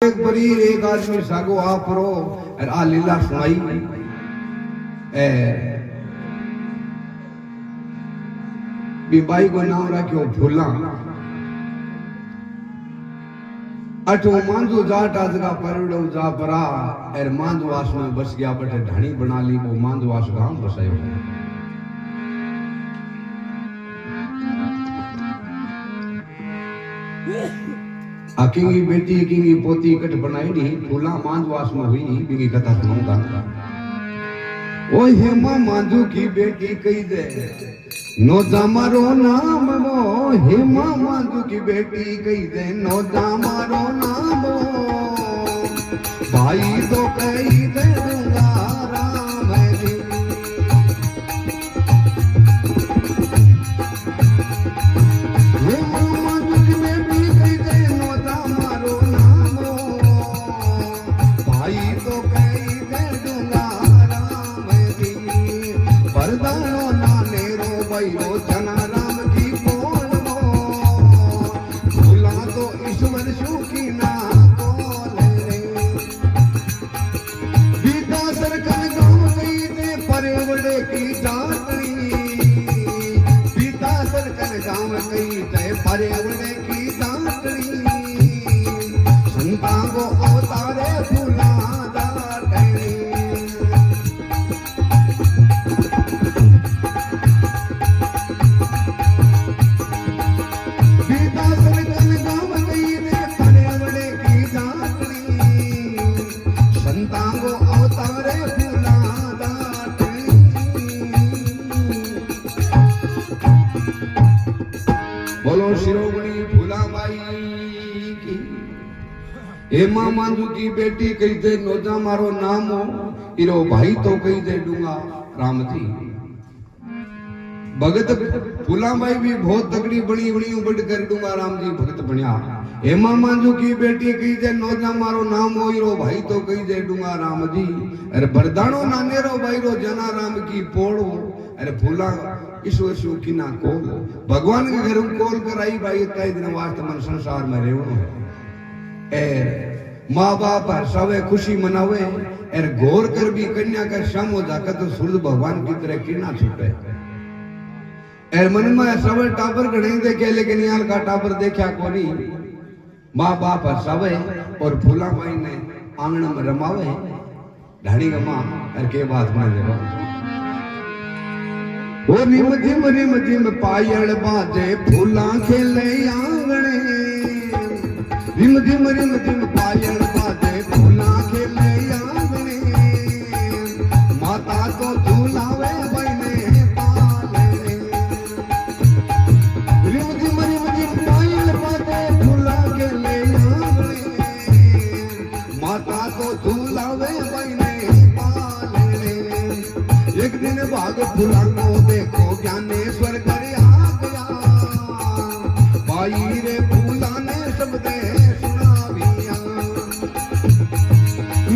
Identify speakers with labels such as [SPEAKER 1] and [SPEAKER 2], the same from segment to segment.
[SPEAKER 1] एक बरी एक आदमी सागो आप रो और आ लीला सुनाई बाई को नाम रखो फूला अठो मांझो जाट आज का परवड़ो जा परा और मांझवास में बस गया बटे ढाणी बना ली वो मांझवास गांव बसायो अकिंगी बेटी अकिंगी पोती कट बनाई नी फूला मांझवास में हुई बिंगी कथा सुनाऊंगा ओ हेमा मांझू की बेटी कही दे नोदा मारो नाम वो हेमा मांझू की बेटी कही दे नोदा मारो नाम भाई तो कही दे दूंगा राम जी हेमा मांझू की बेटी कही दे नोदा मारो नाम भाई तो कही दे दूंगा राम जी वरदानो नाने रो जना राम की बोलो भूला तो ईश्वर सुखी ना बोले रे बीता सरकन गाँव गई थे परवड़े की डांटनी बीता सरकन गाँव गई थे परवड़े की डांटनी संता को अवतारे फूला डांटनी बोलो शिरोमणि फूलाबाई की हेमा मांझू की बेटी कही दे नोजा मारो नाम हो इरो भाई तो कही दे दूंगा राम जी भगत फूलाबाई भी बहुत तगड़ी बड़ी बड़ी उबड़ कर दूंगा राम जी भगत बनिया हेमा मांझू की बेटी कही दे नोजा मारो नाम हो इरो भाई तो कही दे दूंगा राम जी अरे बरदानो नानेरो भाई रो जना राम की पोड़ो अरे फूला ईश्वर सुखी ना कोल भगवान के घर कोल कराई भाई कई दिन वास्ते मन संसार में रेवनो है ए माँ बाप सवे खुशी मनावे और घोर कर भी कन्या का शम हो जाकर तो सूर्य भगवान की तरह किरणा छूटे और मन में सवे टापर गणे देखे लेकिन यार का टापर देखा कोनी माँ बाप सवे और फूला माई ने आंगन में रमावे ढाणी गमा और के बात बना देवा ओ रिम झिम पायल बाजे फूला खेले आंगणे रिम झिम पायल बाजे फूला खेले आंगणे माता तो झूलावे बने पाले रिम झिम पायल बाजे फूला खेले आंगणे माता तो झूलावे बने पाले एक दिन भाग फूला को देखो ज्ञानेश्वर घर आ गया भाई रे फूला ने शब्द सुनाविया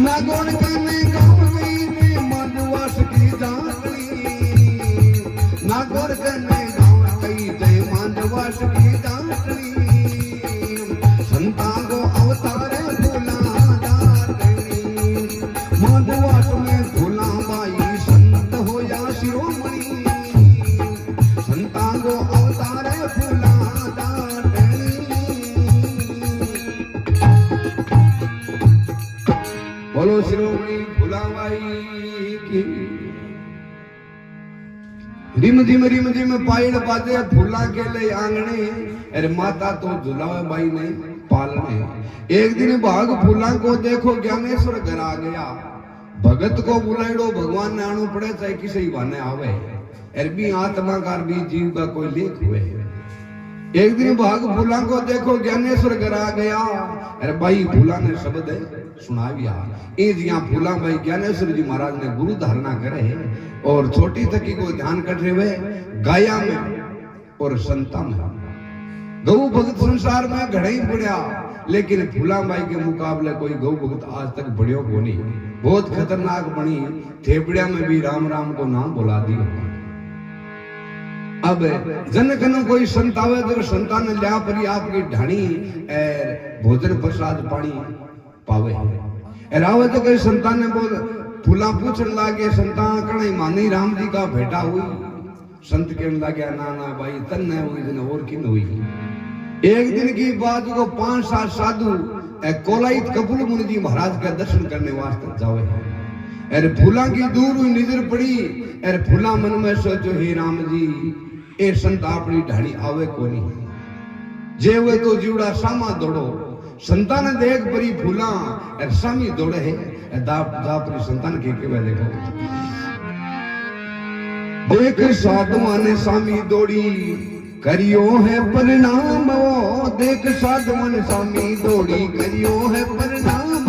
[SPEAKER 1] नागौर करने गाँव गई ने मानवास की डांटनी नागौर करने गाँव गई थे मानवास की डांटनी संता को अवतारे फूला डांटनी मानवास में फूला बाई शिरोमणि संता को अवतारे फूला डांटनी बोलो शिरोमणि फूलाबाई की रिम झिम पायल बाजे फूला के ले आंगणे अरे माता तो झुलावे बाई ने पालने एक दिन भाग फूला को देखो ज्ञानेश्वर घर आ गया भगत को बुलाइडो भगवान ने आनु पड़े चाहे किसी बहाने आवे अरबी आत्मा का भी जीव का कोई लेख हुए एक दिन भाग फूला को देखो ज्ञानेश्वर घर आ गया अरे भाई फूला ने शब्द सुनाविया यहाँ फूला भाई ज्ञानेश्वर जी महाराज ने गुरु धारणा करे और छोटी तकी को ध्यान कर रहे हुए गाया में और संता में गौ भगत संसार में घड़े ही पड़ा लेकिन फूलाबाई के मुकाबले कोई गौ भगत आज तक बढ़ियो को नहीं बहुत खतरनाक बनी थेपड़िया में भी राम राम को नाम बुला दिया अब जनकन कोई संत आवे तो संतान लिया परी आपकी ढाणी भोजन प्रसाद पानी पावे रावे तो कई संतान ने बोल फूला पूछने लागे संतान कणे मानी राम जी का भेटा हुई संत कहने लगे ना ना भाई तन न हुई जने और किन हुई। एक दिन की बात को 5-7 साधु कोलाइत कपूर मुनि जी महाराज का दर्शन करने वास्ते जावे अरे फूला की दूर हुई नजर पड़ी अरे फूला मन में सोचो हे राम जी ए संत अपनी ढाणी आवे कोनी जे वे तो जीवड़ा सामा दौड़ो संतान देख परी फूला अरे सामी दौड़े है दापरी संतान के वे देखो देख साधुआ ने सामी दौड़ी करियो है परिणाम वो देख साधुआ ने सामी दौड़ी करियो है परिणाम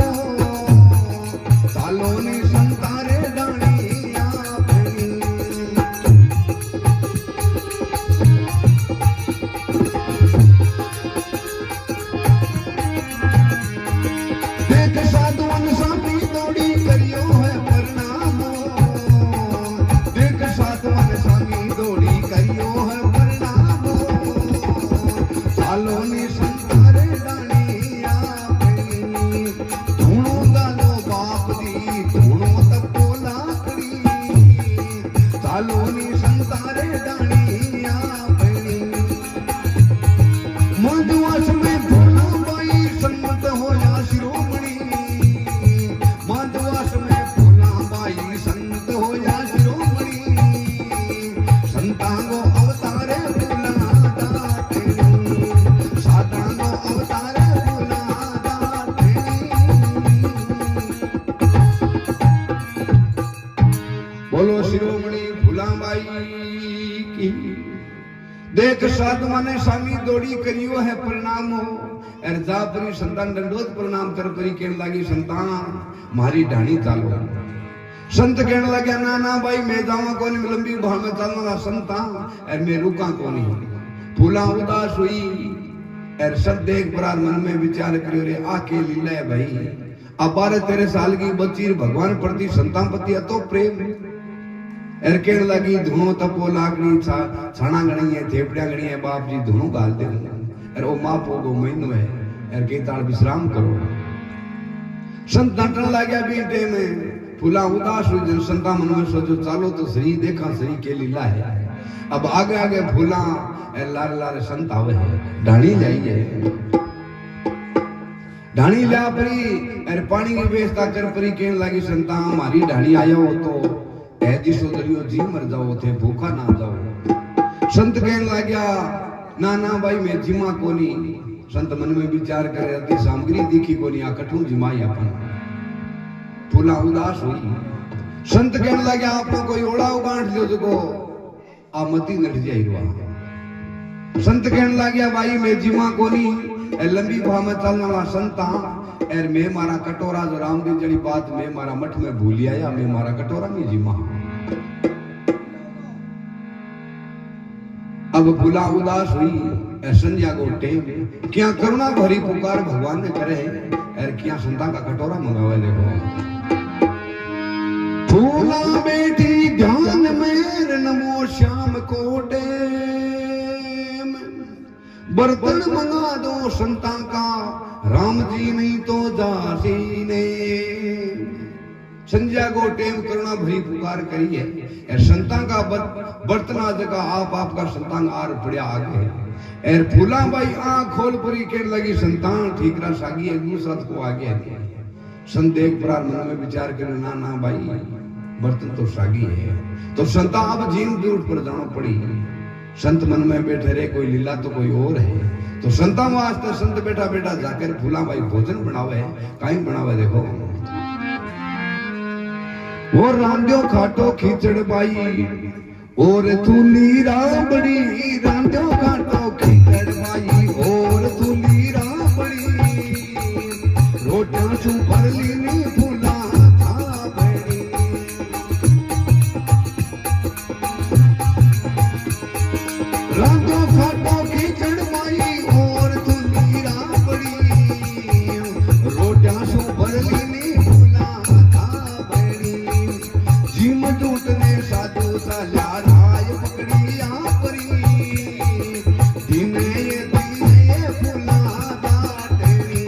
[SPEAKER 1] सालों ने संतारे डाणिया देख साधुआ ने सामी दौड़ी करियो है परिणाम देख साधुआ ने सामी दौड़ी करियो है परिणाम सालों ने संतारे डाणिया धूणो गालो बाप दी धूणो तपो लाकड़ी सालों ने संतारे डाणिया मधुआस में भोला बाई सन्मत होया शिरोमणि मधुआस में भोला बाई संत होया शिरोमणि संतांगो अवतारे भोला दाते साधांगो अवतारे भोला दाते बोलो शिरोमणि भोला बाई की देख साधुआ ने सामी दौड़ी करियो है परिणाम हो अर जापरी संतान दंडोत प्रणाम कर परी कहने लगी संतान मारी ढाणी चालो संत कहने लगे ना ना भाई मैं जावा कोनी लंबी भाव में चलना संतान अर मैं रुका कोनी फूला उदास हुई अर सब देख परार मन में विचार करियो रे आके लीला है भाई अब 12-13 साल की बच्ची भगवान प्रति संतान प्रति अतो प्रेम एर कहने लगी धुनो तपो लाकड़ी छाना गणी है थेपड़िया गणी है बाप जी धुनो गाल दे एर ओ मां पोगो महीनो है एर के ताल विश्राम करो संत डांटन लाग्या बीटे में फूला उदास हुई जन संता मन में सोचो चालो तो श्री देखा श्री के लीला है अब आगे आगे फूला एर लारे लारे संत आवे है ढाणी जाइए ढाणी ला परी एर पानी की व्यवस्था कर परी कहने लगी संता हमारी ढाणी आया हो तो ऐदिशो दरियो जी मर जाओ थे भूखा ना जाओ संत कहने लग्या ना ना भाई मैं जिमा कोनी संत मन में विचार करे अति सामग्री दिखी कोनी आ कठू जिमाई अपन फूला उदास हुई संत कहने लग्या आपको कोई ओड़ा उगांठ लियो जको आ मती नट जाई रुआ संत कहने लग्या भाई मैं जिमा कोनी लंबी भाव में चलने वाला संता एर मैं मारा कटोरा जो रामदेव जड़ी बात मैं मारा मठ में भूल आया मैं मारा कटोरा में जिमा अब भूला उदास हुई संध्या को टेम क्या करुणा भरी पुकार भगवान ने करे एर क्या संता का कटोरा मंगावे देखो फूला बेटी ध्यान में नमो श्याम कोटे बर्तन मंगा दो संता का राम जी नहीं तो दासी ने संध्या को टेम करुणा भरी पुकार करी है संता का बर्तना जगह आप का संतान आर पड़िया आगे एर फूला भाई आंख खोल परी के लगी संतान ठीक रहा सागी एक दूसरा को आगे संत एक प्रार मन में विचार करे ना ना भाई बर्तन तो सागी है तो संता अब जीन दूर पर जाना पड़ी संत मन में बैठे रहे कोई लीला तो कोई और है तो संता वास्ते संत बैठा बैठा जाकर फूला भाई भोजन बनावे काई बनावे देखो वो रांध्यो खाटो खींचड़ बाई और तूली राबड़ी रांध्यो खाटो खींचड़ बाई और तूली राबड़ी रोटियां सु भर लीनी फूला था बड़ी रांध्यो खाटो खींचड़ बाई और तूली राबड़ी रोटियां सु भर लीनी फूला था बड़ी जिम टूटने साधु साला राय पकड़ी आपरी दिने ये फूला दाटरी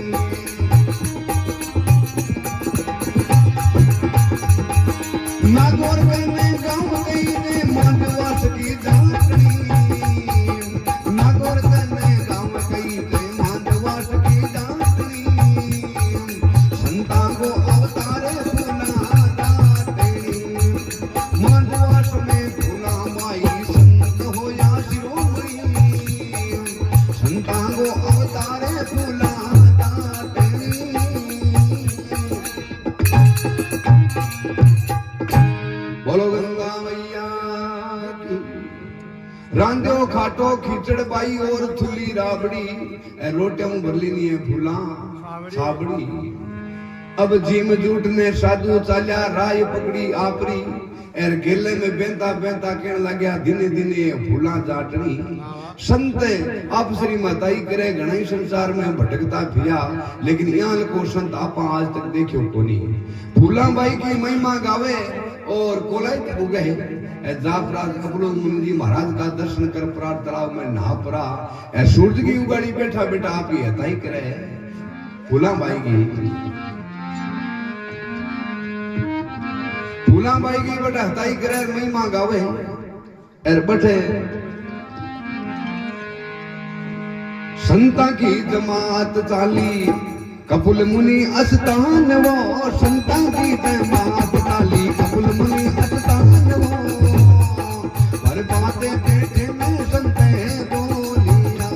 [SPEAKER 1] फाटो खींचड़ बाई और थुली राबड़ी रोटियां भरली नहीं है फूला छाबड़ी। अब जिम जूट ने साधु चाल्या राय पकड़ी आपरी एर गेले में बेंता बेंता कहने लग्या दिने दिने फूला जाटनी। संत आप श्री माताई करे घणई संसार में भटकता फिया लेकिन यहाँ को संत आप आज तक देखियो कोनी। फूला बाई की महिमा गावे और कोलाई तक उगे जाफरा कबूल मुनि जी महाराज का दर्शन कर प्रार तालाब में नहा परा सूरज की उगाड़ी बैठा बेटा आप ही हताई करे फूला बाई की फूला बाई की बेटा हताई करे महिमा गावे एर बैठे संता की जमात चाली कपुल मुनि अस्तान वो संता की जमात चाली कपुल मुनि अस्तान वो पर बातें पेटे में संते बोलिया।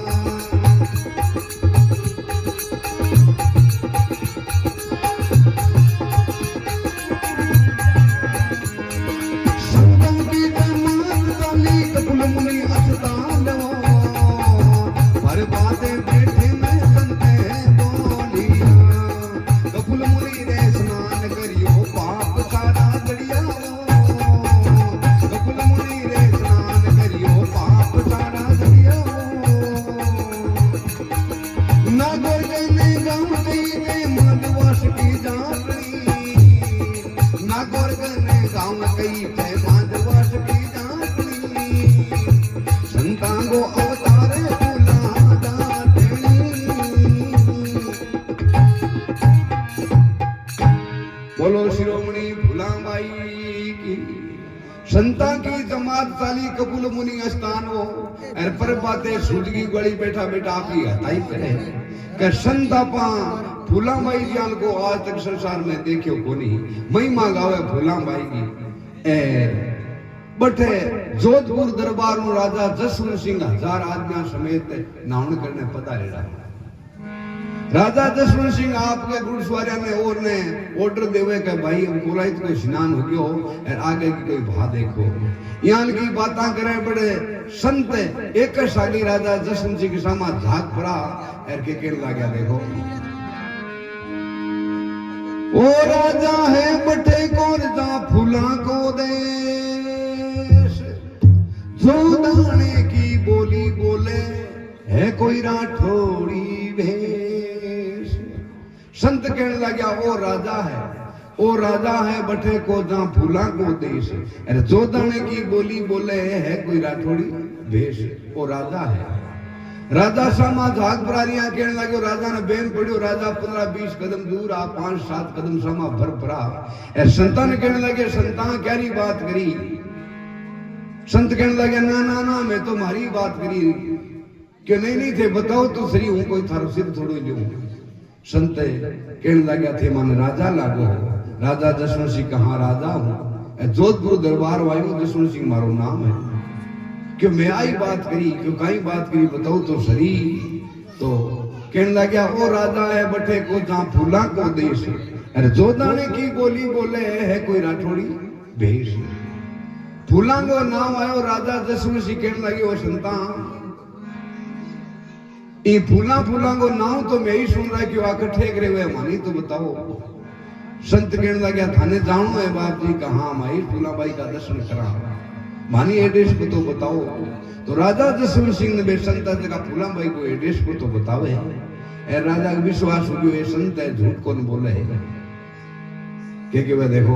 [SPEAKER 1] संता की जमात चाली कपुल मुनि अस्तान वो पर बातें पेटे में संते बोलिया। कपुल मुनि रे स्नान करियो पाप सारा जड़िया कपुल मुनि रे स्नान करियो पाप सारा जड़िया। नागोर ने गाँव गई ने माधवास की जाटनी नागोर ने गाँव गई थे माधवास की जाटनी। संतांगो अवतारे बोलो शिरोमणि फूला बाई की। संता की जमात चाली कबूल मुनि स्थान हो और पर बातें सूरज की गड़ी बैठा बेटा आप ही हताई करे कि संता पा फूला बाई जान को आज तक संसार में देखियो कोनी। महिमा गावे फूला बाई की बटे जोधपुर दरबार में राजा जसवंत सिंह 1000 आदमियों समेत नावण करने पधारेला। राजा जसवंत सिंह आपके गुरुद्वारा में और ने ऑर्डर देवे के भाई हम कोलाइत को स्नान हो गयो और आगे की कोई भा देखो। यहाँ की बातें करे बड़े संत एक साली राजा जसवंत सिंह के सामा झाक पड़ा और के कहने लगा देखो ओ राजा है बटे कौन जा फूला को देश जो दाने की बोली बोले है कोई राठौड़ी भेष। संत कहने लगा ओ राजा है बटे को जा फूला को देश अरे जो दाने की बोली बोले है कोई राठौड़ी भेष ओ राजा है। राजा सामा झाग प्रारियां कहने लगे राजा ने बेन पड़ियो राजा 15-20 कदम दूर आ 5-7 कदम सामा भर पड़ा ए संता ने कहने लगे संता क्यारी बात करी। संत कहने लगे ना ना ना मैं तो मारी बात करी कि नहीं थे बताओ तो सही हूं कोई थारो सिर थोड़ो लूं। संत कहने लगा थे मन राजा लागो राजा जसवंत सिंह कहाँ राजा हूं जोधपुर दरबार वायु जसवंत सिंह मारो नाम है क्यों मैं आई बात करी क्यों कहीं बात करी बताओ तो सही। तो कहने लगा ओ राजा है बटे को जहाँ फूला को देश अरे जो दाने की बोली बोले है कोई राठौड़ी भेष। फूला को नाम आयो राजा जसवंत सिंह कहने लगे ओ संता ये फूला को नाम तो मैं ही सुन रहा क्यों आकर ठेक रहे हुए मानी तो बताओ। संत कहने लगे थाने जाऊं है बाप जी कहाँ माई फूला बाई का दर्शन करा मानी एड्रेस को तो बताओ। तो राजा जसवंत सिंह ने बे संत जगह फूला बाई को एड्रेस को तो बतावे ए राजा का विश्वास हो गयो ये संत है झूठ कौन बोले के वह देखो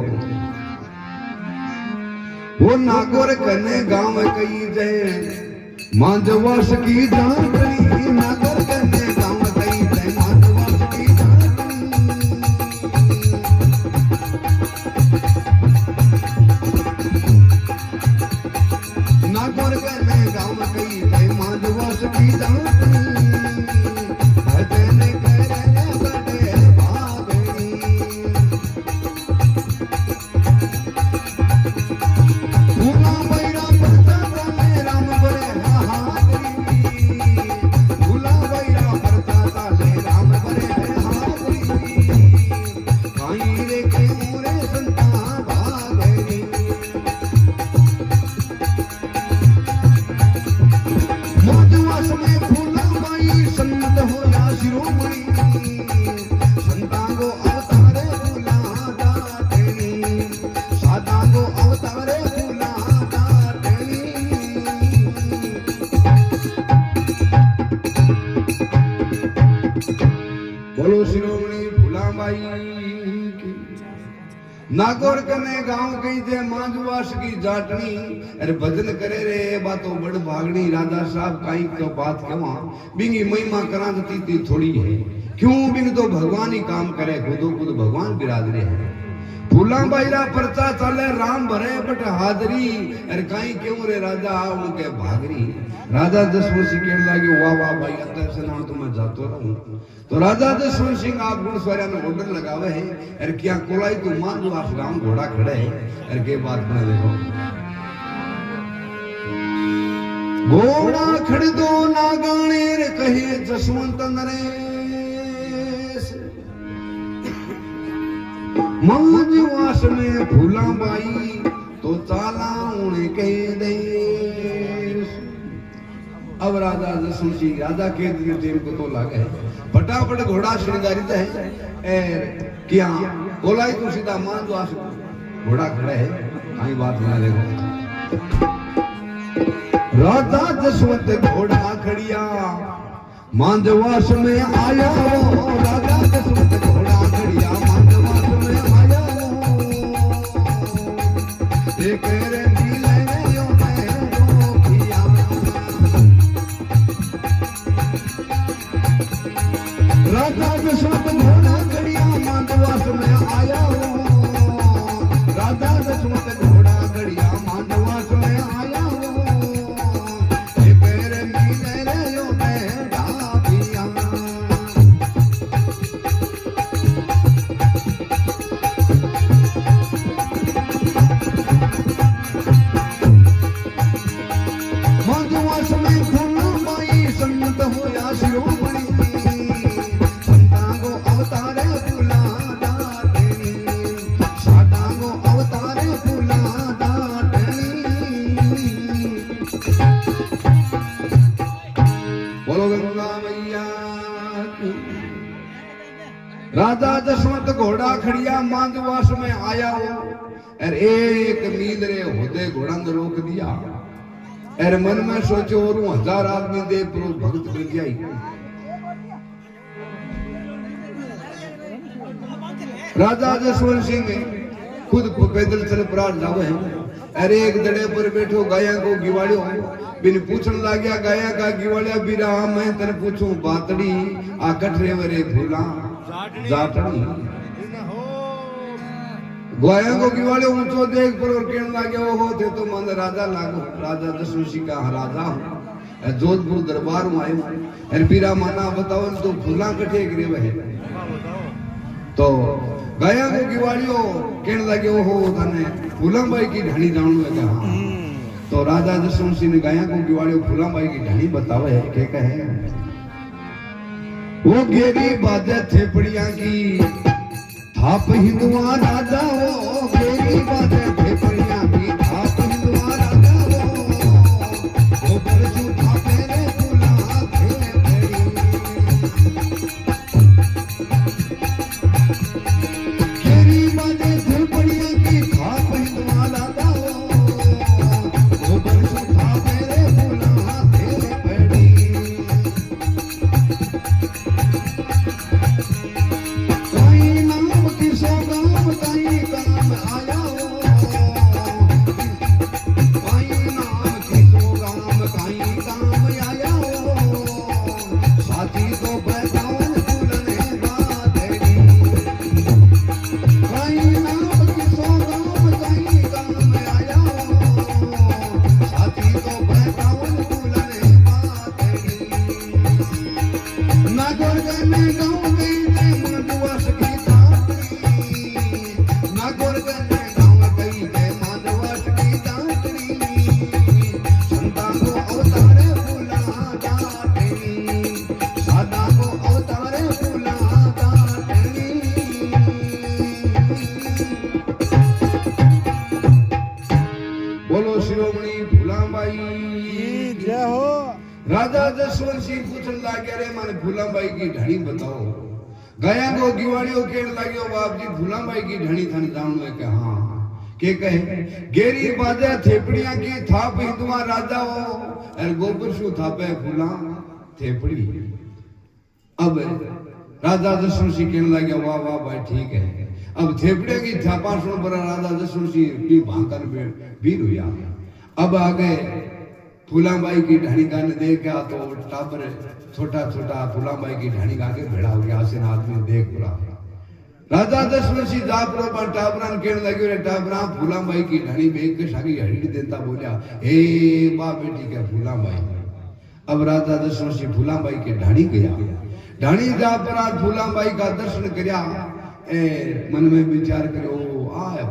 [SPEAKER 1] वो नागौर कने गांव कई जय माधवास की जाटनी नागौर कने गांव कई जय माधवास की जाटनी। नागौर कने गांव कई जय माधवास की जाटनी भजन करे बड़े भागनी। फूला बैरा प्रसाद में राम बड़े हाहारी फूला बैरा बाई की नागौर कने गांव गई जे मांजवास की जाटनी अरे भजन करे रे बातों बड़ भागनी राजा साहब काई तो बात कहवा बिंगी महिमा करांती थी थोड़ी है क्यों बिंग तो भगवान ही काम करे खुदो खुद भगवान बिरादरे है फूला बाईरा परचा चले राम भरे बट हाजरी अरे काई क्यों रे राजा उनके भागरी राजा जसवंत सिंह कहने लगे वाह वाह भाई अत्तर से नाम तो मैं जातो रहूं तो राजा जसवंत सिंह आप गुण स्वरा ने ऑर्डर लगावे है अरे क्या कोलाई तो मान जो आप गांव घोड़ा खड़े है अरे के बात बने देखो घोड़ा खड़ दो ना गाने रे कहे जसवंत नरेश मांजवास में फूला बाई तो चाला उन्हें कह दे अब राजा जसवंत सिंह राजा के दिन को तो लागे फटाफट घोड़ा श्रृंगारित है क्या बोलाई तो सीधा मांजवास घोड़ा खड़ा है कहीं बात बना देखो राजा जसवंत घोड़ा खड़िया मांजवास में आया राजा जसवंत घोड़ा खड़िया मांजवास में आया एक रंगी ले राजा जसवंत घोड़ा खड़िया मांजवास में आया राजा जसवंत घोड़ा खड़िया मांजवास में आया राजा जसवंत घोड़ा खड़िया मांजवास में आया और एक मील रे होदे घोड़ा ने रोक दिया और मन में सोचो और 1000 आदमी दे प्रो भक्त मिल जाई राजा जसवंत सिंह खुद पैदल चल प्राण जावे है अरे एक दड़े पर बैठो गाया को गिवाड़ियो बिन पूछन लाग्या गाया का गिवाड़िया बिरा मैं तने पूछूं बातड़ी आ कठरे वरे फूला जाटनी गाया को गिवाड़ियो ऊंचो देख पर और कहने लाग्या ओ थे तो मन राजा लागो राजा जसवंत सिंह का राजा हूं जोधपुर दरबार में आयो और बिरा माना बताओ तो फूला कठे गिरे वहे तो गाया को गिवाड़ियो कहने लगे ओहो तने फूलाबाई की ढाणी जानू है क्या तो राजा जसवंत सिंह ने गाया को गिवाड़ियो फूलाबाई की ढाणी बतावे है के कहे वो गेरी बाजे थेपड़िया की थाप हिंदुआ राजा वो गेरी बाजे थेपड़िया की थाप हिंदुआ राजा वो बरसू थापे रे फूला राजा जसवंत सिंह पूछने लगे रे माने फूलाबाई की ढाणी बताओ गया को गिवाड़ियों कहने लगे बाप जी फूलाबाई की ढाणी थाने जानू है कि हाँ के कहे गेरी बाजा थेपड़िया की थाप हिंदुआ राजा हो और गोबर शु थापे फूला थेपड़ी अब राजा दशरथ सिंह कहने लगे वाह वाह भाई ठीक है। अब थेपड़े की छापा सुन पर राजा दशरथ सिंह भी भांकर वीर हुआ। अब आगे फूलाबाई की ढाणी का ने देखा तो टाबर छोटा छोटा फूलाबाई की ढाणी का के भेड़ा हो गया। आसन आदमी देख रहा राजा दशरथ सिंह जापरो पर टाबरान कहने लगे रे टाबरा फूलाबाई की ढाणी बेच के सागी हड़ी देता बोलिया हे बा बेटी के फूलाबाई। अब राजा दशरथ सिंह फूलाबाई के ढाणी गया। ढाणी जा पर आज फूलाबाई का दर्शन करया मन में विचार करो आया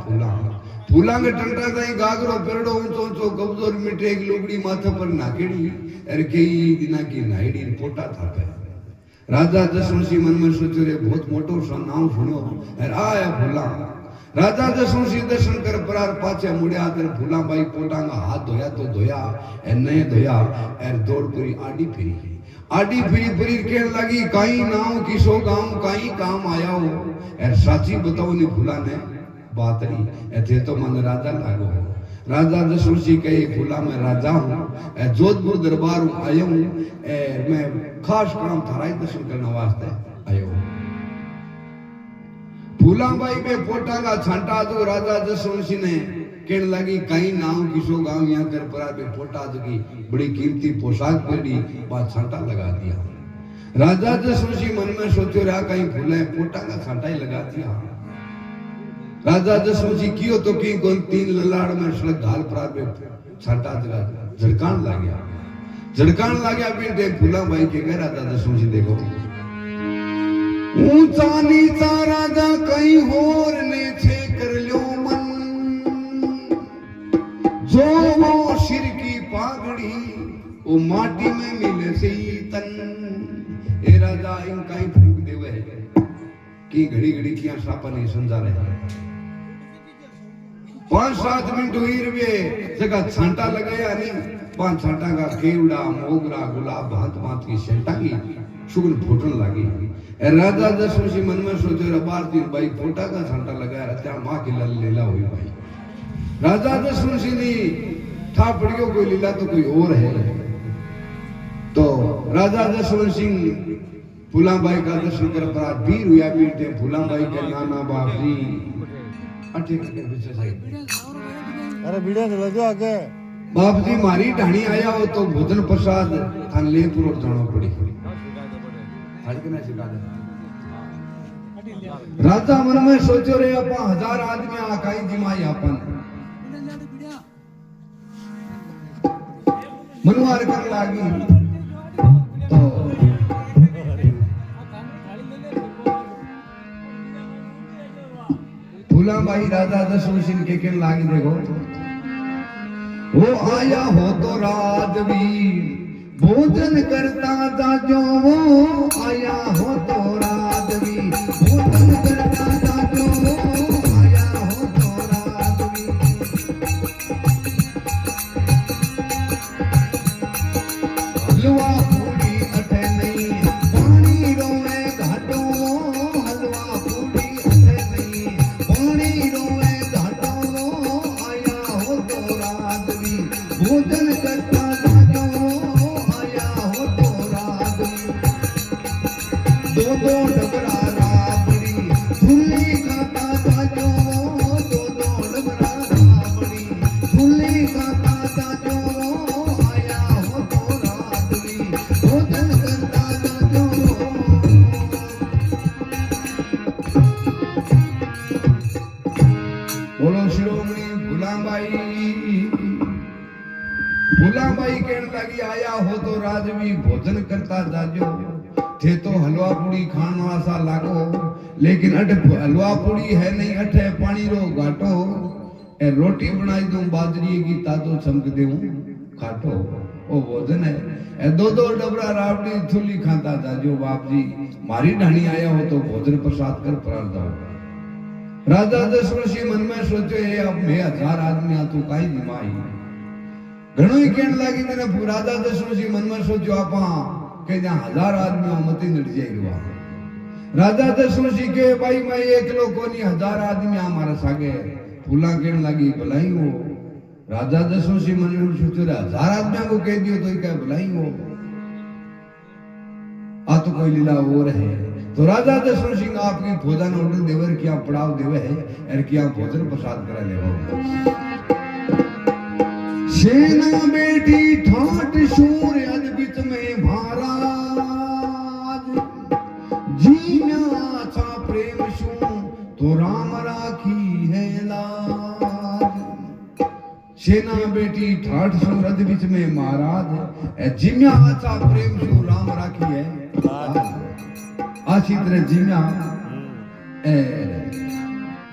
[SPEAKER 1] फूला के टंटा ताई गागरो पेड़ो ऊंचो ऊंचो कब्जोर मिटे एक लुगड़ी माथे पर नाकेड़ी अरे कई दिना की नाईडी पोटा था पे। राजा दशरथ सिंह मन में सोचो रे बहुत मोटो सा नाम सुनो अरे आया फूला। राजा दशरथ सिंह दर्शन कर परार पाछे मुड़िया तर फूलाबाई पोटा का हाथ धोया तो धोया ए नहीं धोया एर दौड़ पूरी आडी फिरी कहने लगी काई नाम किसो गांव काई काम आया हो एर साची बताओ ने फूला ने बात नहीं ऐसे तो मन राजा लागो। राजा दशरथ सिंह कहे फूला मैं राजा हूँ जोधपुर दरबार हूँ आया हूँ मैं खास काम थारा दर्शन करने वास्ते आया हूँ। फूलाबाई पे पोटा का छांटा तो राजा दशरथ सिंह ने कहने लगी कहीं नाम किसो गांव यहाँ कर परा पे पोटा की बड़ी कीमती पोशाक पहनी बात छांटा लगा दिया। राजा दशरथ सिंह मन में सोचो रहा कहीं फूले पोटा का छांटा ही लगा दिया। राजा दशरथ सिंह कियो तो की गोल तीन ललाड़ में सड़क घाल परा पे छांटा झड़कान लग गया बेटे फूलाबाई के गए। राजा दशरथ सिंह देखो ऊंचा नीचा राजा कहीं होर ने छे कर लो मन जो वो सिर की पागड़ी वो माटी में मिले से तन। ए राजा इनका ही फूक देवे कि घड़ी घड़ी किया सापा नहीं समझा रहे 5-7 मिनट हुई रुपये जगह छांटा लगाया नहीं 5 छांटा का केवड़ा मोगरा गुलाब भांत की सेंटा की सुगन फूटन लगी। राजा दशरथ सिंह मन में सोचे बार दिन भाई फोटा का छांटा लगाया त्या माँ की लाल लीला हुई भाई। राजा दशरथ सिंह ने था पड़ियो कोई लीला तो कोई और है। तो राजा दशरथ सिंह फूलाबाई का दर्शन कर परा वीर हुआ बेटे फूलाबाई के नाना बाप जी अटे के पीछे साइड
[SPEAKER 2] अरे वीडियो चला जो आगे
[SPEAKER 1] बाप जी मारी ढाणी आया हो तो भोजन प्रसाद थान लेपुर जाना पड़ी राजा मन में सोचो रे अपा 1000 आदमी आकाई जिमाई अपन मनवार कर लागी तो फूलाबाई राजा दशरथ सिंह के कहने लागी देखो वो आया हो तो राजवीर भोजन करता था जो वो आया हो तो राजवी भोजन करता था जो वो आया हो तो राजवी। हलवा पूरी अठे नहीं पानी रोए घाटो हलवा पूरी अठे नहीं पानी रोए घाटो आया हो तो राजवी भोजन करता दो डबरा राबड़ी धुली खाता था जो दो डबरा राबड़ी धुली खाता था जो आया हो तो राबड़ी भोजन करता था जो। बोलो शिरोमणि फूलाबाई कहने लगी आया हो तो राजवी भोजन करता था जो थे तो हलवा पूड़ी खान वासा लागो लेकिन अट हलवा पूड़ी है नहीं अठे पानी रो घाटो ए रोटी बनाई दूं बाजरी की तातो चमक दूं खाटो ओ भोजन है ए दो डबरा रावड़ी थुली खाता था जो बाप जी मारी ढाणी आया हो तो भोजन प्रसाद कर परार दो। राजा दशरथ सिंह मन में सोचे अब मैं 1000 आदमी आ तू काई दिमाई घणो ही कहने लगी मैंने राजा दशरथ सिंह मन में सोचो आपा के जहाँ 1000 आदमी मती नट जाएगा। राजा दशरथ सिंह के भाई मैं एकलो कोनी 1000 आदमी हमारा सागे फूला कहने लगी भलाई हो। राजा दशरथ सिंह मन में सोचो 1000 आदमी को कह दियो तो क्या भलाई हो आ तो कोई लीला और है। तो राजा दशरथ सिंह आपकी भोजन ऑर्डर देवर क्या पड़ाव देवे है और क्या भोजन प्रसाद करा लेवा। सेना बेटी ठाट शूर अद्भुत में महाराज जी में आछा प्रेम शू तो राम राखी है लाज। सेना बेटी ठाट शूर अद्भुत में महाराज जी में आछा प्रेम शू राम राखी है लाज। आशी तरह जीना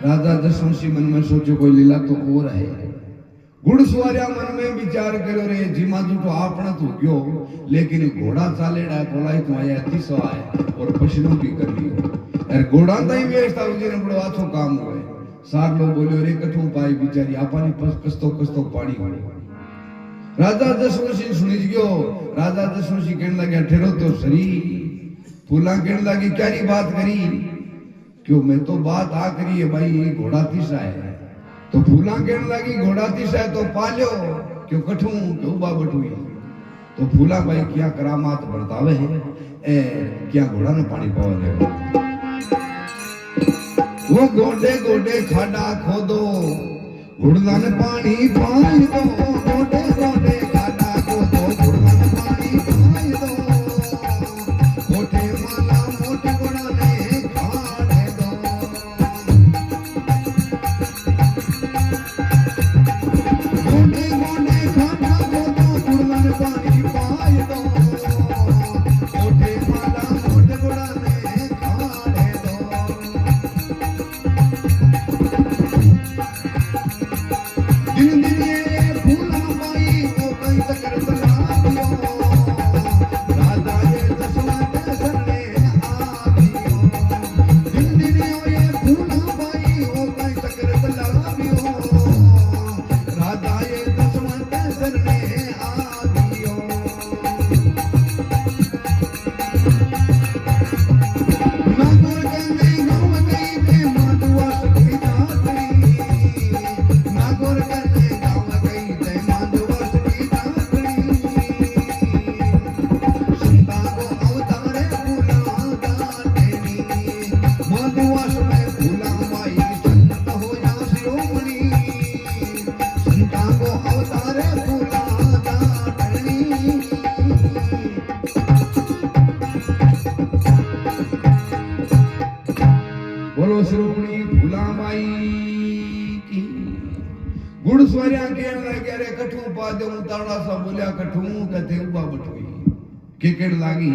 [SPEAKER 1] राजा दशरथ सिंह मन में सोचो कोई लीला तो और है। घुड़सवारिया मन में विचार करो रे जीमा तो आपने तो गयो लेकिन घोड़ा चालेड़ा कोलाई तो आया अतिशो आए और पशुओं की कर लियो और घोड़ा ताई व्यवस्था उजी ने बड़ो आछो काम होए। सार लोग बोलियो रे कठू पाई बिचारी आपानी कस्तो कस्तो पानी हो। राजा दशरथ सिंह सुनी गयो। राजा दशरथ सिंह कहने लगे ठहरो तो सरी। फूला कहने लगी क्या बात करी क्यों मैं तो बात आ करी है भाई घोड़ा तीसा है। तो फूला कहने लगी घोड़ा तीसा है तो पाल्यो क्यों कठू क्यों बाबटुई। तो फूला भाई क्या करामात बरतावे है क्या घोड़ा ने पानी पावे वो गोडे गोडे खाडा खोदो घुड़ना ने पानी पाई दो। गोडे गोडे खाडा खोदो घुड़ना ने पानी पाई दो। मोटे माला मोटे घोड़ा ने खाने दो। गोडे गोडे खाडा खोदो घुड़ना ने पानी पाई दो। मोटे माला मोटे घोड़ा ने खाने दो। दिन दिन ये फूला बाई वो कहीं तक चला राजा ये दशरथ सरने आ दियो। दिन दिन ये फूला बाई वो कहीं तक चला राजा ये दशरथ सरने आ दियो। नागौर गंगे गाँव गई थे माधुआ सखी जातरी। नागौर गंगे गाँव गई थे माधुआ सखी जातरी। संता को अवतारे फूला गाटेनी। माधुआ में फूला माई संत हो जा शिरोमणि। संता को अवतारे फूला गाटेनी। बोलो श्रोमणी फूलामाई की। घुड़सवारिया कहने लगे अरे कठू पा दे ताड़ा सा बोलिया कठू कहते उबा बटुई के कहने लागी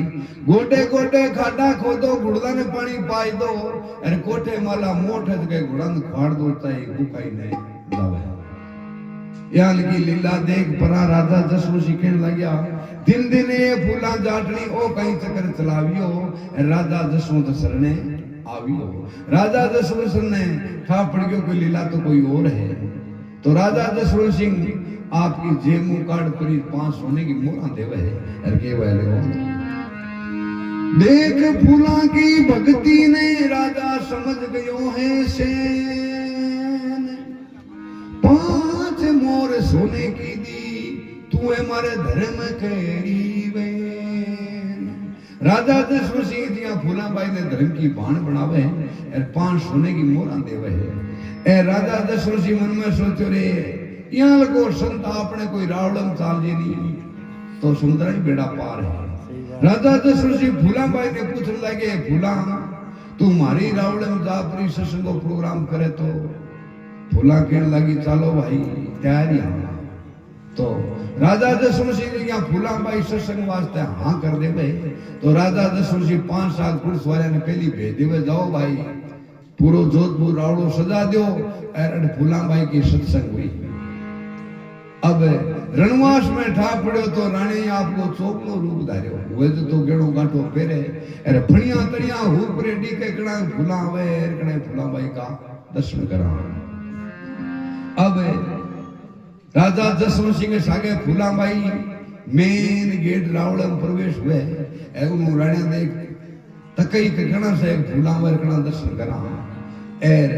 [SPEAKER 1] गोटे गोटे खाडा खोदो घुड़ला ने पानी पाई दो अरे कोठे माला मोठ के घुड़ा ने फाड़ दो ताई बुकाई ने लावे। यान की लीला देख परा राजा दशरथ सिंह कहने लग्या दिन दिन ये फूला जाटनी ओ कहीं चक्कर चलावियो। राजा दशरथ सरने आवियो। राजा दशरथ ने ठा पड़ गयो कोई लीला तो कोई और है। तो राजा दशरथ सिंह आपकी जेमू कार्ड पूरी 5 सोने की मोहरा देवे है और के वाले देख फूला की भक्ति ने राजा समझ गयो है सेन। 5 मोर सोने की दी तू हमारे धर्म केरी वेन। राजा दशरथ सिंह दिया फूला बाई ने धर्म की बाण बनावे और 5 सोने की मोहरा देवे है। ए राजा दशरथ सिंह मन में सोचो रे यहाँ लगो संत आपने कोई रावड़म चाल जी नहीं तो समुद्र ही बेड़ा पार है। राजा दशरथ सिंह फूला बाई ने पूछने लगे फूला तू मारी रावड़म जापरी सत्संग को प्रोग्राम करे तो। फूला कहने लगी चलो भाई तैयारी। तो राजा दशरथ सिंह ने फूला बाई सत्संग वास्ते हाँ कर देवे। तो राजा दशरथ सिंह 5 साल पुलिस ने पहली भेज देवे जाओ भाई पूरो जोधपुर रावड़ो सजा दो और फूला बाई की सत्संग हुई। अब रणवास में ठा पड़ो तो रानी आपको चोपनो रूप धार्यो वे तो गेड़ो गांठो पेरे अरे फणिया तणिया हुपरे डीके कणा फूला आवे कणे फूला बाई का दर्शन करा। अब राजा दशरथ सिंह सागे फूला बाई मेन गेट रावण प्रवेश हुए एवं राणा देख तकई के कणा से फूला वर कणा दर्शन करा। एर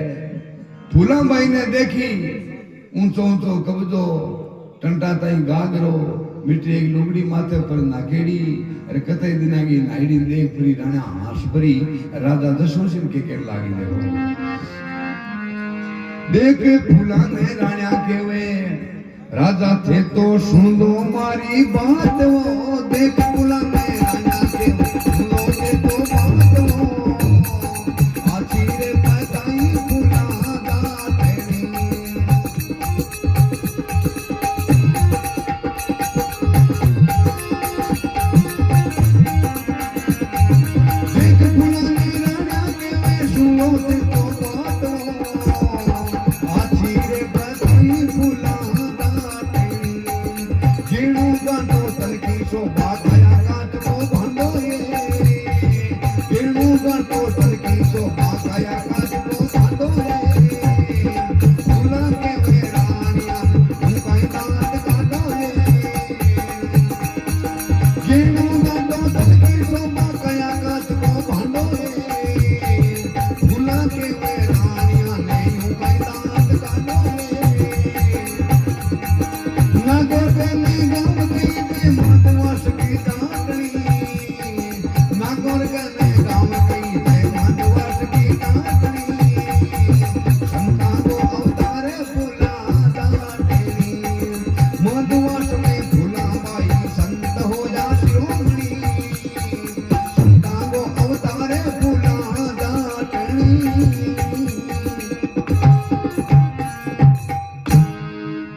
[SPEAKER 1] फूला बाई ने देखी ऊंचो ऊंचो कब्जो टंटा ताई गागरो मिट्टी एक लुगड़ी माथे पर नाकेड़ी अरे कतई दिना की नाईडी देख परी राणा हास परी राजा दशरथ सिंह के लागी देखो देख फूला ने राणा केवे राजा थे तो सुन लो मारी बात वो देख फूला ने राणा केवे सुन लो थे तो बात वो आची रे बताई फूला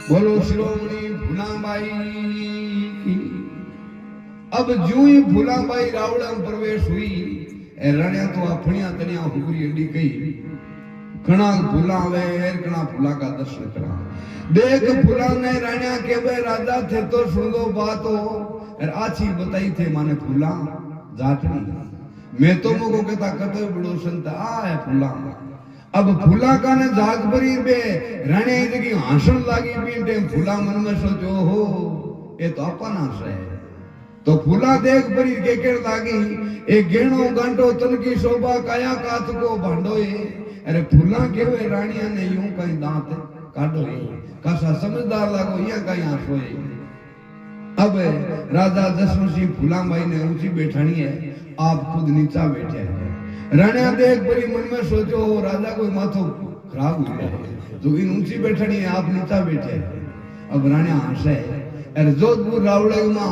[SPEAKER 1] बोलो शिरोमणि फूलाबाई की। अब जो ही फूलाबाई रावड़ा में प्रवेश हुई राणिया तो अपनिया तनिया हुगरी अंडी कही कणा फूला वे कणा फूला का दर्शन करा देख फूला ने राणिया के वे राजा थे तो सुन लो बात हो और आछी बताई थे माने फूला जाटनी मैं तो मुको कहता कतो बड़ो संत आ है फूला अब फूला का ने जाग भरी बे राणे की हासन लागी पीटे फूला मन में सोचो हो ये तो अपन हास है तो फूला देख भरी के लागी एक गेणो गांटो तन की शोभा काया कात को भांडोए अरे फूला केवे राणिया ने यूं कहीं दांत काटो कासा समझदार लागो या कहीं हासोए अब राजा दशरथ सिंह फूलाबाई ने ऊंची बैठानी है आप खुद नीचा बैठे हैं राणिया देख बड़ी मन में सोचो राजा कोई माथो खराब हुआ है तो इन ऊंची बैठनी है आप नीचा बैठे अब राणिया हंसे अरे जोधपुर रावड़े मां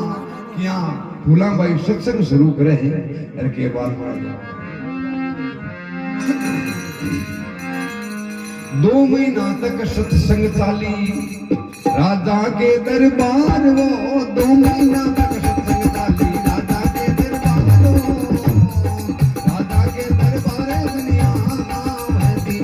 [SPEAKER 1] क्या फूलाबाई सत्संग शुरू करे अरे के बाद 2 महीना तक सत्संग चाली राजा के दरबार वो 2 महीना तक सत्संग चाली राजा के दरबार राजा के दरबार दुनिया नाम है दी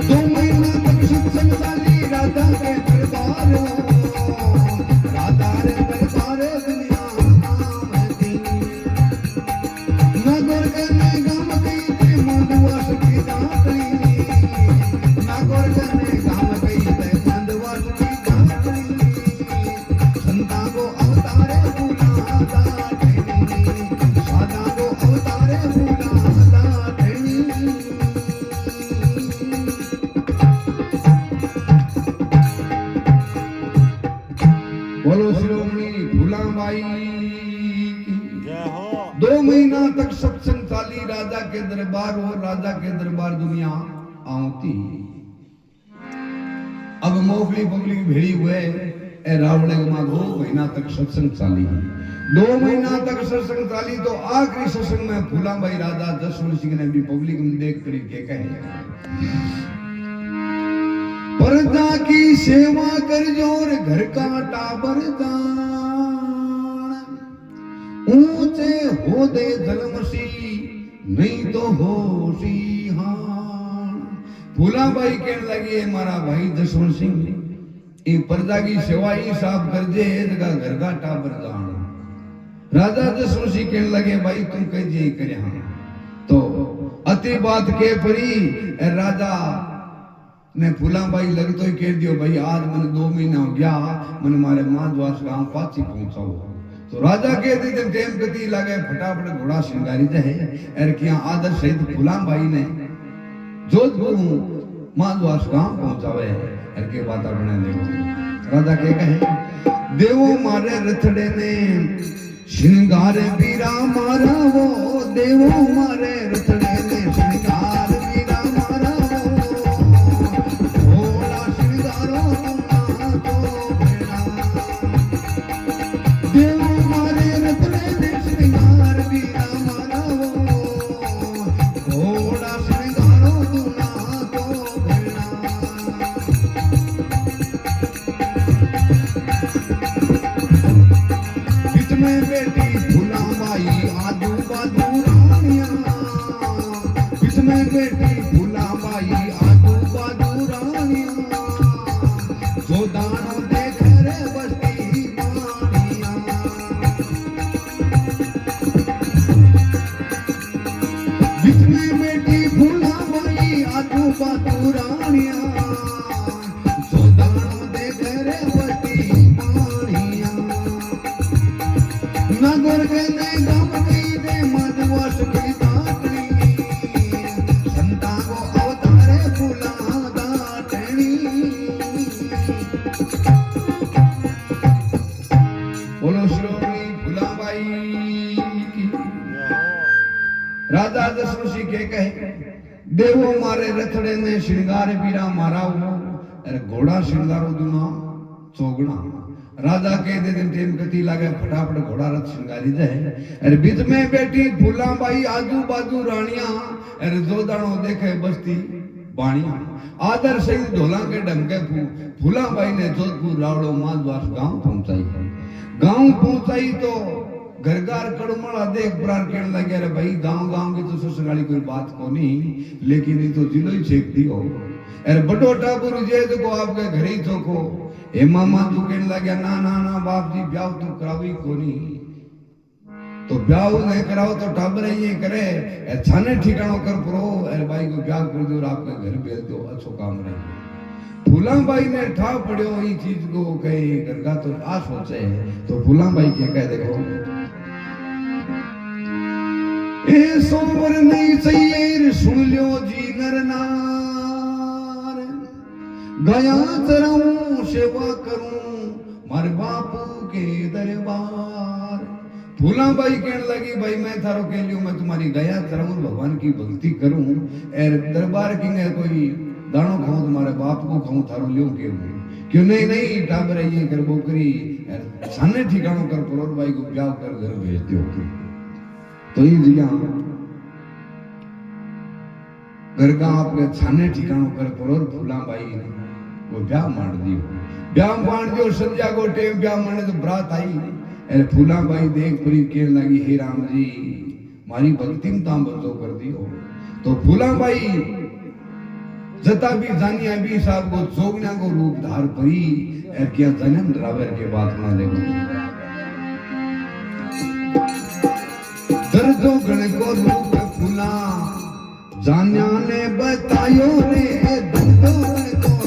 [SPEAKER 1] 2 महीना तक सत्संग चाली राजा के दरबार राजा रे दरबार दुनिया नाम है दी नागौर करने गाम कई ते माधवास की दातरी नागौर करने गाम कई ते माधवास की दातरी संता को अवतारे फूला दातरी सादा को अवतारे फूला दातरी बोलो शिरोमणि फूलाबाई की जय हो 2 महीना तक सत्संग चाली राजा के दरबार और राजा के दरबार दुनिया आती अब मोगली बगली भेड़ी हुए ए रावणे में 2 महीना तक सत्संग चाली 2 महीना तक सत्संग चाली तो आखिरी सत्संग में फूलाबाई राजा दशरथ सिंह ने भी पब्लिक में देख कर के कहे प्रजा की सेवा कर जोर घर का टाबर जान ऊंचे हो दे जलमसी नहीं तो होशी हान फूलाबाई कहने लगी हमारा भाई दशरथ सिंह ये प्रजा की सेवा ही साफ कर दे जगह घर का टाबर जान राजा दशरथ सिंह कहने लगे भाई तुम कह जे करे तो अति बात के परी राजा ने फूलाबाई लग तो ही कह दियो भाई आज मैंने 2 महीना हो गया मैंने मारे माधवास गांव पाची पहुंचाओ तो राजा कहते थे टेम कती लगे फटाफट घोड़ा श्रृंगारी जाए और क्या आदर सहित फूलाबाई ने जोधपुर माधवास गांव पहुंचावे हर के बात अपने देखो राजा के कहे देवो मारे रथड़े ने श्रृंगार बीरा मारा वो देवो मारे रथड़े ने श्रृंगार बीरा मारा वो भोला श्रृंगारो ना तो भेड़ा देवो मारे रथड़े ने श्रृंगार बीरा मारा वो भोला श्रृंगारो ना तो भेड़ा में बेटी फुलाबाई आजू बाजू रानियां इसमें बेटी फुलाबाई आजू बाजू रानियां जो दानों देख रे बस्ती मानियां इसमें बेटी फुलाबाई आजू बाजू रानियां जो दानों देख रे बस्ती मानियां नागोर कहने गम की दे मधुवश की दाटनी संता को अवतारे फूला दाटनी बोलो श्रोमणी फुलाबाई की राजा दशरथी के कहे देवो मारे रथड़े ने श्रृंगार बीरा मारा अरे घोड़ा श्रृंगारो दुना चौगना राजा के दे दिन टेम गति लागे फटाफट घोड़ा रथ श्रृंगारी जाए अरे बीच में बैठी फूलाबाई आजू बाजू रानियां अरे जोदानो देखे बस्ती बाणियां आदर सहित ढोला के डमके फूलाबाई ने जोधपुर रावड़ो माधवास गांव पहुंचाई तो घरगार कड़मड़ा देख प्रार कहने लगे अरे भाई गांव की तो ससुराली कोई बात को नहीं लेकिन ये तो जिलो ही छेक दी हो अरे बड़ो टापुर जे को आपके घर ही चोखो ए मामा तू कहने लगे ना ना ना बाप जी ब्याह तू करावी कोनी तो ब्याह नहीं कराओ तो टाबर ये करे छाने ठिकानो कर परो अरे भाई को ब्याह कर दो आपके घर भेज दो अच्छो काम रहे फूलाबाई ने ठा पड़ो ये चीज को कहे गरगा तो आ सोचे तो फूलाबाई के कह देखो ए सोवर नहीं चाहिए सुन लो जी नरना गया चराऊं सेवा करूं मारे बापू के दरबार फूलाबाई कहने लगी भाई मैं थारो के लियो मैं तुम्हारी गया चराऊं भगवान की भक्ति करूं और दरबार की ने कोई दानो खाऊं तुम्हारे बाप को खाऊं थारो लियो क्यों नहीं टाबर ये कर बोकरी सामने ठिकानों कर परोर भाई को ब्याह कर घर भेज दियो तो ये जिया घर का आपके छाने ठिकानों कर परोर फूलाबाई वो ब्याह मार दियो संध्या को टेम ब्याह मारने तो बरात आई अरे फूलाबाई देख परी कहने लगी हे राम जी मारी भक्ति में ताम बंदो कर दियो तो फूलाबाई जता भी जानिया भी साहब को जोगना को रूप धार परी और क्या जन्म ड्राइवर के बात ना देखो दर्दो गण को रूप फूला जानिया ने बतायो रे दर्दो गण को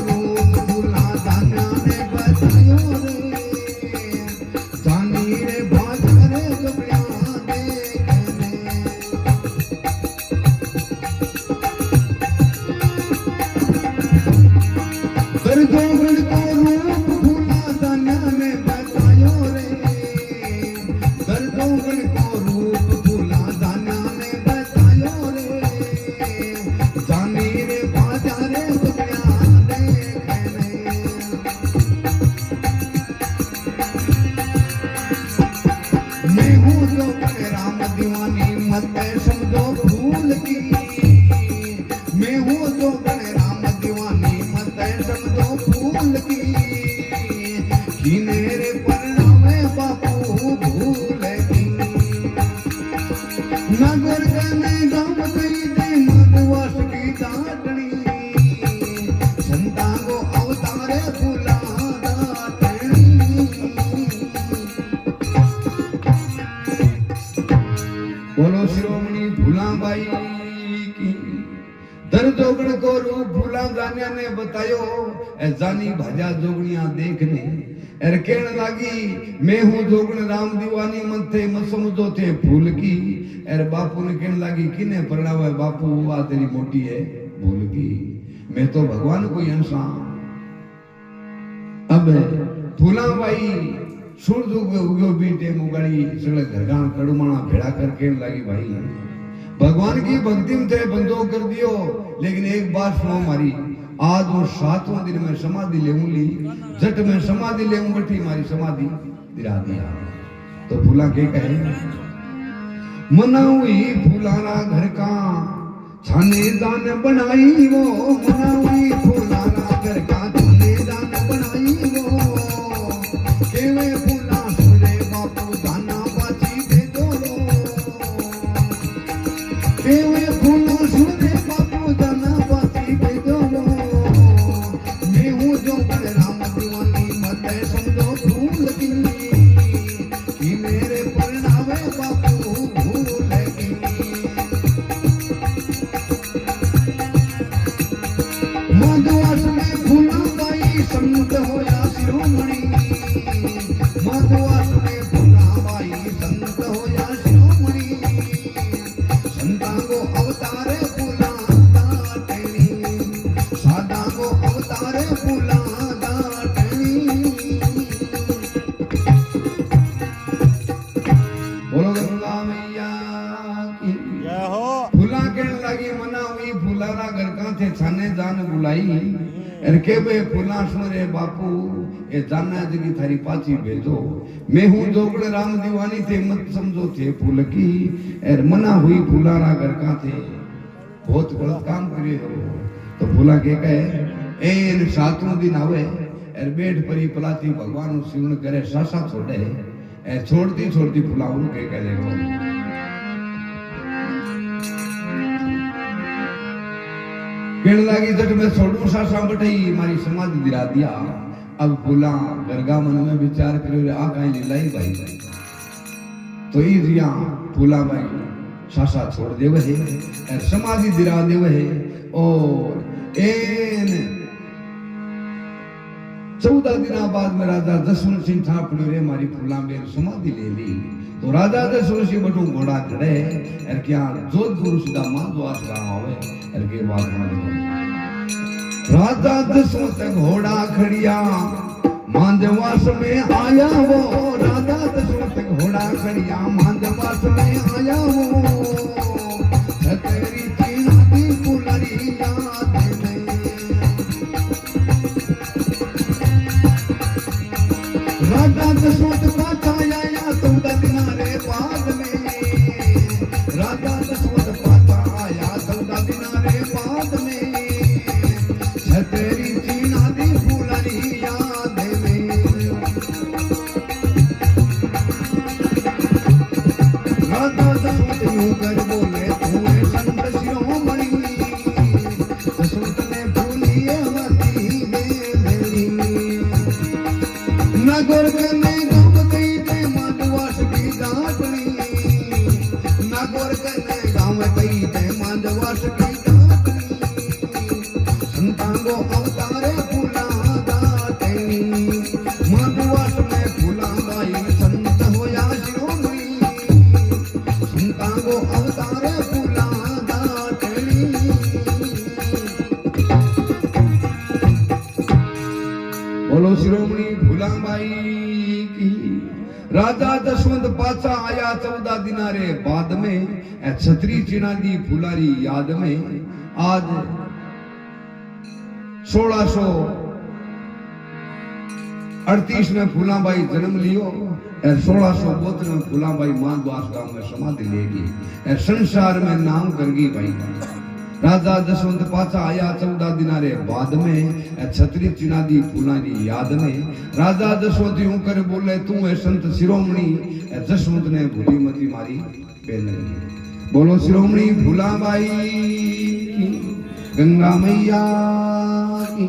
[SPEAKER 1] बोलो श्रोमणी फूलाबाई की दर जोगण को रूप फूला जानिया ने बतायो ए जानी भाजा जोगणिया देखने एर कहने लागी मैं हूँ जोगण राम दीवानी मथे मसमझो थे फूल की एर बापू ने कहने लागी किने परणावे बापू आ तेरी मोटी है भूल गई मैं तो भगवान कोई इंसान। अब फूला भाई सूरज उगो बीटे मुगड़ी सगळे घरगान कड़ुमाणा भेड़ा करके लगी भाई भगवान की भक्ति में थे बंदो कर दियो, लेकिन एक बात सुनो मारी, आज वो 7वां दिन में समाधि लेऊं ली, जट में समाधि लेऊं बैठी मारी समाधि गिरा दिया। तो फूला के कहे मनाऊई फूलाना घर का छाने दान बनाई वो, मनाऊई फूलाना घर का छाने दान बनाई वो, केवे फूला सुरे बापू दाना बाची दे दो, केवे फूला सुरे बापू दाना बाची दे दो, मैं हूँ जो राम दीवानी मत समझो फूल की, कि मेरे परनावे बापू भूल की। माधवास में फूला बाई संत होया शिरोमणि, माधवास में फूला बाई संत होया शिरोमणि, संता को अवतारे फूला दाटनी, सादा को अवतारे फूला दाटनी। बोलो गंगा मैया की
[SPEAKER 2] जय हो।
[SPEAKER 1] फूला के लगी मना हुई फूलारा घर का थे छाने जान बुलाई, अरे के बे फूला सुरे बापू ये जाना जगी थारी पाची भेजो, मैं हूँ जोगड़े राम दीवानी थे मत समझो थे फूल की, अरे मना हुई फूलारा घर का थे बहुत गलत काम करे हो। तो फूला के कहे ए 7वां दिन आवे अरे बेट परी पलाती भगवान सिवण करे सासा छोड़े, ए छोड़ती छोड़ती फूला उन के कह देखो कहने लगी जट में छोड़ू सासा बटाई मारी समाधि गिरा दिया। अब फूला गरगा मन में विचार करो आ कहीं लीलाई भाई भाई तो इजिया फूला भाई सासा छोड़ दे वहे और समाधि गिरा दे वहे और एन 14 दिन बाद में राजा जसवंत सिंह था पड़ो रे मारी फूला में समाधि ले ली। तो राजा जसवंत सिंह बटू घोड़ा चढ़े और क्या जोधपुर सीधा माधवास गांव आवे और के बात में राजा दशरथ घोड़ा खड़िया मांदवास में आया वो, राजा दशरथ घोड़ा खड़िया मांदवास में आया वो, तेरी चीना दी फुलरी याद में, राजा दशरथ पाछा आया 14 दिन रे बाद में, राजा दशरथ पाछा आया 14 दिन रे बाद में, तेरी चीना दी फुलरी याद में, राजा दशरथ यूं कर बोले तू संत शिरोमणि, दशरथ ने भूली मती मेरी, नगर करने गाँव गई थे माधवास की डांटनी, नगर करने गाँव गई थे माधवास की डांटनी, संतांगो अवतारे फूला दाटनी, माधवास में फूला बाई संत होया शिरोमणि, संतांगो अवतारे फूला दाटनी। बोलो शिरोमणि फूलाबाई की। राजा दशवंत पाछा आया 14 दिन रे बाद में, छतरी चिना दी फुलारी याद में, आज 1638 में फूलाबाई जन्म लियो और 1672 में फूलाबाई माधवास गांव में समाधि लेगी और संसार में नाम करगी भाई। राजा दशवंत पाछा आया 14 दिन रे बाद में, छतरी चिना दी फूलारी याद में, राजा दशवंत यूं कर बोले तू है संत शिरोमणि, दशवंत ने भूली मती मारी पहले। बोलो शिरोमणि फूलाबाई की, गंगा मैया की।